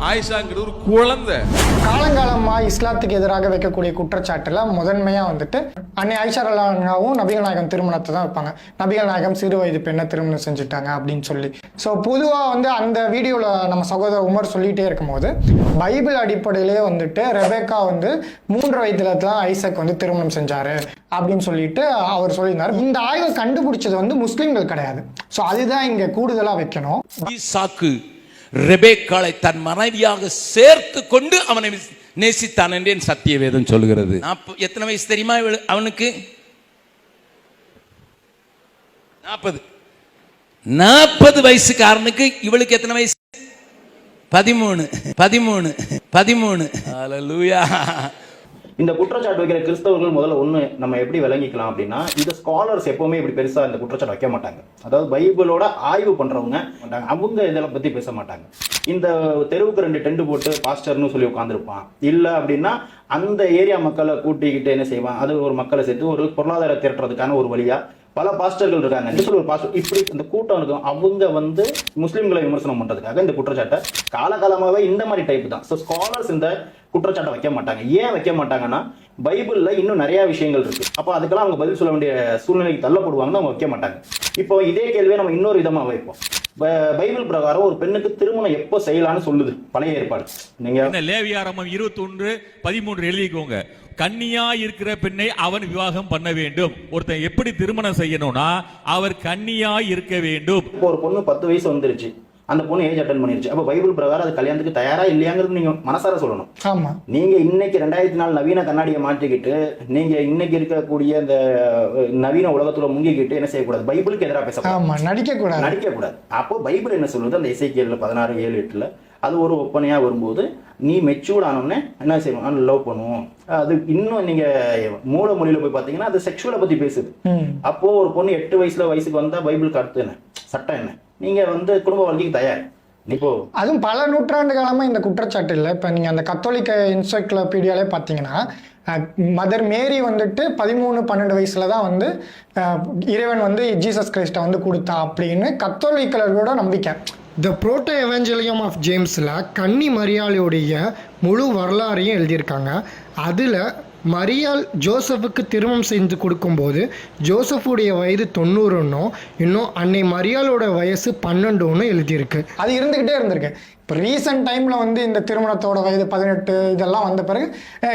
ஆயிஷாங்கிறது ஒரு குழந்தை. காலங்காலமா இஸ்லாத்துக்கு எதிராக வைக்கக்கூடிய குற்றச்சாட்டுல முதன்மையா வந்துட்டு அன்னை ஆயிஷா ரலியல்லாஹு நபிகள் நாயகம் திருமணத்தை தான் வைப்பாங்க. நபிகள் நாயகம் சிறு வயது பெண்ணை திருமணம் செஞ்சுட்டாங்க அப்படின்னு சொல்லி. ஸோ பொதுவா வந்து அந்த வீடியோல நம்ம சகோதரர் உமர் சொல்லிட்டே இருக்கும்போது பைபிள் அடிப்படையிலே வந்துட்டு ரெபேக்கா வந்து 3 வயதுல தான் ஐசக் வந்து திருமணம் செஞ்சாரு அப்படின்னு சொல்லிட்டு அவர் சொல்லியிருந்தார். இந்த ஆய்வை கண்டுபிடிச்சது வந்து முஸ்லிம்கள் கிடையாது. ஸோ அதுதான் இங்க கூடுதலா வைக்கணும். ஈசாக்கு ரெபேக்காளை தன் மனைவியாக சேர்த்து கொண்டு அவனை நேசித்தான் என்று என் சத்திய வேதம் சொல்லுகிறது. எத்தனை வயசு தெரியுமா அவனுக்கு? 40 வயசுக்காரனுக்கு. இவளுக்கு எத்தனை வயசு? 13. ஹல்லேலூயா. இந்த குற்றச்சாட்டு வைக்கிற கிறிஸ்தவர்கள் முதல்ல ஒன்று நம்ம எப்படி விளங்கிக்கலாம் அப்படின்னா, இந்த ஸ்காலர்ஸ் எப்பவுமே இப்படி பெருசாக இந்த குற்றச்சாட்டு வைக்க மாட்டாங்க. அதாவது பைபிளோட ஆய்வு பண்றவங்க அவங்க இதெல்லாம் பத்தி பேச மாட்டாங்க. இந்த தெருவுக்கு 2 டென்ட் போட்டு பாஸ்டர்னு சொல்லி உட்காந்துருப்பான். இல்லை அப்படின்னா அந்த ஏரியா மக்களை கூட்டிக்கிட்டு என்ன செய்வான், அது ஒரு மக்களை சேர்த்து ஒரு பொருளாதார திரட்டுறதுக்கான ஒரு வழியா பல பாஸ்டர்கள் இருக்காங்க. ஒரு பாஸ்டர் இப்படி இந்த கூட்டம் இருக்கும். அவங்க வந்து முஸ்லிம்களை விமர்சனம் பண்றதுக்காக இந்த குற்றச்சாட்டை காலகாலமாகவே இந்த மாதிரி டைப் தான். ஸோ ஸ்காலர்ஸ் இந்த குற்றச்சாட்டை வைக்க மாட்டாங்க. ஏன் வைக்க மாட்டாங்கன்னா, பைபிள்ல இன்னும் நிறைய விஷயங்கள் இருக்கு. அப்போ அதுக்கெல்லாம் அவங்க பதில் சொல்ல வேண்டிய சூழ்நிலைக்கு தள்ளப்படுவாங்கன்னு அவங்க வைக்க மாட்டாங்க. இப்போ இதே கேள்வியை நம்ம இன்னொரு விதமாக வைப்போம். பைபிள் பிரகாரம் ஒரு பெண்ணுக்கு திருமணம் எப்போ செய்யலாம்னு சொல்லுது பழைய ஏற்பாடு. நீங்க லேவியாரமம் 21:13 எழுதிக்கோங்க. கன்னியா இருக்கிற பெண்ணை அவன் விவாகம் பண்ண வேண்டும். ஒருத்தன் எப்படி திருமணம் செய்யணும்னா அவர் கன்னியா இருக்க வேண்டும். இப்போ ஒரு பொண்ணு 10 வயசு வந்துருச்சு, அந்த பொண்ணு ஏஜ் அட்டன் பண்ணிருச்சு. அப்ப பைபிள் பிரகாரம் அது கல்யாணத்துக்கு தயாரா இல்லையாங்கிறது நீங்க மனசார சொல்லணும். ஆமா, நீங்க இன்னைக்கு 2004 நவீன கண்ணாடியை மாற்றிக்கிட்டு நீங்க இன்னைக்கு இருக்கக்கூடிய இந்த நவீன உலகத்துல முங்கிக்கிட்டு என்ன செய்யக்கூடாது, பைபிளுக்கு எதிராக பேசக்கூடாது, நடிக்க கூடாது. அப்போ பைபிள் என்ன சொல்லுது, அந்த எசேக்கியேல் 16:7-8 அது ஒரு ஒப்பனையா வரும்போது நீ மெச்சூர்ட் ஆனோடனே என்ன செய்யணும், லவ் பண்ணுவோம். அது இன்னும் நீங்க மூல மொழியில போய் பாத்தீங்கன்னா அது செக்ஷுவலை பத்தி பேசுது. அப்போ ஒரு பொண்ணு 8 வயசுக்கு வந்தா பைபிளுக்கு அடுத்து என்ன சட்டம் என்ன, நீங்க வந்து குடும்ப வாழ்க்கைக்கு தயார். இப்போ அதுவும் பல நூற்றாண்டு காலமா இந்த குற்றச்சாட்டு இல்லை. இப்ப நீங்க அந்த கத்தோலிக்க என்சைக்ளோபீடியாலே பாத்தீங்கன்னா மதர் மேரி வந்துட்டு 13-12 வயசுல தான் வந்து இறைவன் வந்து ஜீசஸ் கிரைஸ்ட வந்து கொடுத்தா அப்படின்னு கத்தோலிக்கர்களோட நம்பிக்கை. த புரோட்டோ எவஞ்சலியம் ஆஃப் ஜேம்ஸில் கன்னி மரியாளுடைய முழு வரலாறையும் எழுதியிருக்காங்க. அதில் மரியாள் ஜோசப்புக்கு திருமணம் செஞ்சு கொடுக்கும்போது ஜோசஃபுடைய வயது 90 இன்னும் அன்னை மரியாளோட வயசு 12 எழுதியிருக்கு. அது இருந்துக்கிட்டே இருந்திருக்கு. இப்போ ரீசெண்ட் டைமில் வந்து இந்த திருமணத்தோட வயது 18 இதெல்லாம் வந்த பிறகு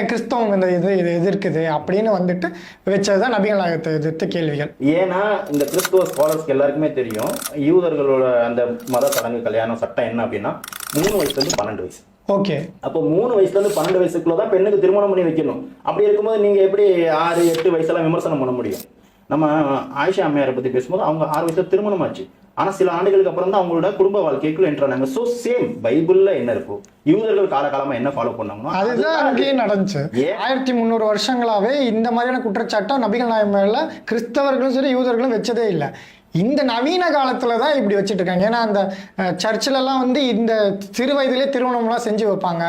கிறிஸ்தவங்க இந்த இது எதிர்க்குது அப்படின்னு வந்துட்டு வச்சது தான் நபிகள் நாயகத்தை எதிர்த்து கேள்விகள். ஏன்னா இந்த கிறிஸ்துவ ஸ்காலர்ஸ்க்கு எல்லாருக்குமே தெரியும், யூதர்களோட அந்த மத சடங்கு கல்யாணம் சட்டம் என்ன அப்படின்னா 3 வயசுலேருந்து 12 வயசு. ஓகே, அப்போ 3 வயசுலேருந்து 12 வயசுக்குள்ளதான் பெண்ணுக்கு திருமணம் பண்ணி வைக்கணும். அப்படி இருக்கும்போது நீங்க எப்படி 6-8 வயசுலாம் விமர்சனம் பண்ண முடியும்? நம்ம ஆயிஷா அம்மையாரை பத்தி பேசும்போது அவங்க 6 வயசுல திருமணம் ஆச்சு. ஆனா சில ஆண்டுகளுக்கு அப்புறம் தான் அவங்களோட குடும்ப வாழ்க்கைக்குள்ள என்ட்ரானாங்க. சோ சேம் பைபிள்ல என்ன இருக்கும், யூதர்கள் காலகாலமா என்ன ஃபாலோ பண்ணாங்களோ அதுதான் அங்கேயே நடந்துச்சு. 1300 வருஷங்களாவே இந்த மாதிரியான குற்றச்சாட்டை நபிகள் நாயகம் மேல கிறிஸ்தவர்களும் சரி யூதர்களும் வச்சதே இல்லை. இந்த நவீன காலத்துல தான் இப்படி வச்சுட்டு இருக்காங்க. ஏன்னா அந்த சர்ச்சிலலாம் வந்து இந்த சிறு வயதிலே திருமணம்லாம் செஞ்சு வைப்பாங்க,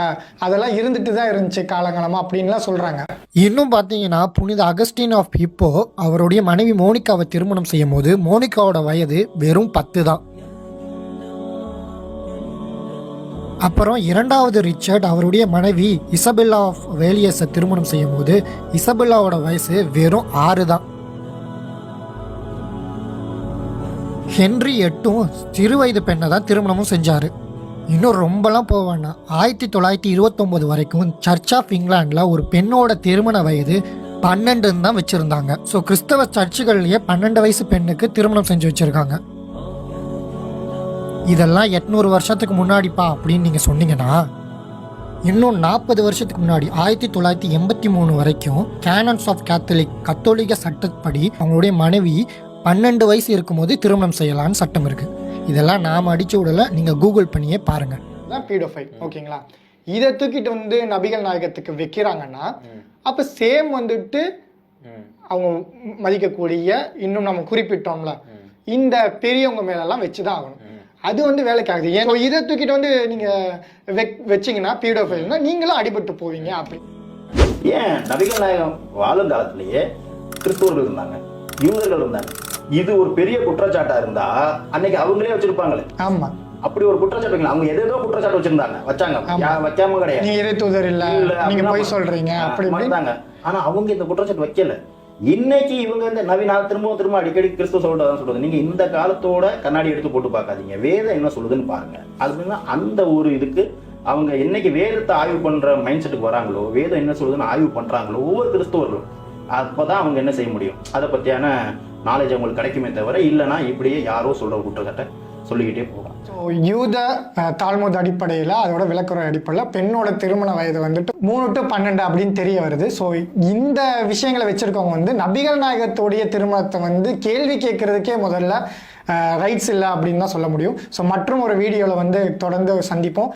அதெல்லாம் இருந்துட்டு தான் இருந்துச்சு காலங்காலமா அப்படின்லாம் சொல்றாங்க. இன்னும் பார்த்தீங்கன்னா புனித அகஸ்டின் ஆஃப் ஹிப்போ அவருடைய மனைவி மோனிகாவை திருமணம் செய்யும் போது மோனிகாவோட வயது வெறும் 10 தான். அப்புறம் 2வது ரிச்சர்ட் அவருடைய மனைவி இசபெல்லா ஆஃப் வேலியஸை திருமணம் செய்யும் போது இசபெல்லாவோட வயசு வெறும் 6 தான். ஹென்றி 8 சிறு வயது பெண்ணை தான் திருமணமும் செஞ்சாரு. இன்னும் ரொம்பலாம் போவான்னா 1929 வரைக்கும் சர்ச் ஆஃப் இங்கிலாண்டில் ஒரு பெண்ணோட திருமண வயது 12 தான் வச்சுருந்தாங்க. ஸோ கிறிஸ்தவ சர்ச்சுகள்லேயே 12 வயசு பெண்ணுக்கு திருமணம் செஞ்சு வச்சுருக்காங்க. இதெல்லாம் 800 வருஷத்துக்கு முன்னாடிப்பா அப்படின்னு நீங்கள் சொன்னீங்கன்னா, இன்னும் 40 வருஷத்துக்கு முன்னாடி 1983 வரைக்கும் கேனன்ஸ் ஆஃப் கத்தோலிக்க சட்டப்படி அவங்களுடைய மனைவி 12 வயசு இருக்கும்போது திருமணம் செய்யலான்னு சட்டம் இருக்கு. இதெல்லாம் நாம அடிச்சு விடல, நீங்க கூகுள் பண்ணியே பாருங்க. பீடோஃபைல், ஓகேங்களா? இதை தூக்கிட்டு வந்து நபிகள் நாயகத்துக்கு வைக்கிறாங்கன்னா அப்ப சேம் வந்துட்டு அவங்க மதிக்கக்கூடிய இன்னும் நம்ம குறிப்பிட்டோம்ல இந்த பெரியவங்க மேலெல்லாம் வச்சுதான் ஆகணும். அது வந்து வேலைக்கு ஆகுது. ஏன் இதை தூக்கிட்டு வந்து நீங்க வச்சீங்கன்னா பீடோஃபைல்னா நீங்களும் அடிபட்டு போவீங்க. அப்படி ஏன் நபிகள் நாயகம் வாழும் காலத்திலேயே கிறிஸ்தவர்கள் இருந்தாங்க, யூதர்கள் இருந்தாங்க. இது ஒரு பெரிய குற்றச்சாட்டா இருந்தா அன்னைக்கு அவங்களே வச்சிருப்பாங்களே. ஆமா, அப்படி ஒரு குற்றச்சாட்டு வைக்கலாம். அவங்க ஏதோ குற்றச்சாட்டு வச்சாங்க வைக்காம கிடையாது. நீங்க இறை தூதர் இல்ல, நீங்க போய் சொல்றீங்க அப்படி மறந்தாங்க. ஆனா அவங்க இந்த குற்றச்சாட்டு வைக்கல. இன்னைக்கு இவங்க வந்து நவீன திரும்ப அடிக்கடி கிறிஸ்துவ சொல்றதான் சொல்றது. நீங்க இந்த காலத்தோட கண்ணாடி எடுத்து போட்டு பார்க்காதீங்க, வேதம் என்ன சொல்லுதுன்னு பாருங்க. அதுனா அந்த ஒரு இதுக்கு அவங்க என்னைக்கு வேதத்தை ஆய்வு பண்ற மைண்ட் செட்டுக்கு வராங்களோ, வேதம் என்ன சொல்லுதுன்னு ஆய்வு பண்றாங்களோ ஒவ்வொரு கிறிஸ்தவர்களும், அப்பதான் அவங்க என்ன செய்ய முடியும், அதை பத்தியான நாலேஜ் அவங்களுக்கு கிடைக்குமே தவிர இல்லைன்னா இப்படியே யாரோ சொல்ற குற்றச்சாட்டை சொல்லிக்கிட்டே போகலாம். ஸோ யூத தால்முத் அடிப்படையில், அதோட விளக்குற அடிப்படையில் பெண்ணோட திருமண வயது வந்துட்டு 3 to 12 அப்படின்னு தெரிய வருது. ஸோ இந்த விஷயங்களை வச்சிருக்கவங்க வந்து நபிகள் நாயகத்துடைய திருமணத்தை வந்து கேள்வி கேட்கறதுக்கே முதல்ல ரைட்ஸ் இல்லை அப்படின்னு தான் சொல்ல முடியும். ஸோ மற்றும் ஒரு வீடியோவில் வந்து தொடர்ந்து சந்திப்போம்.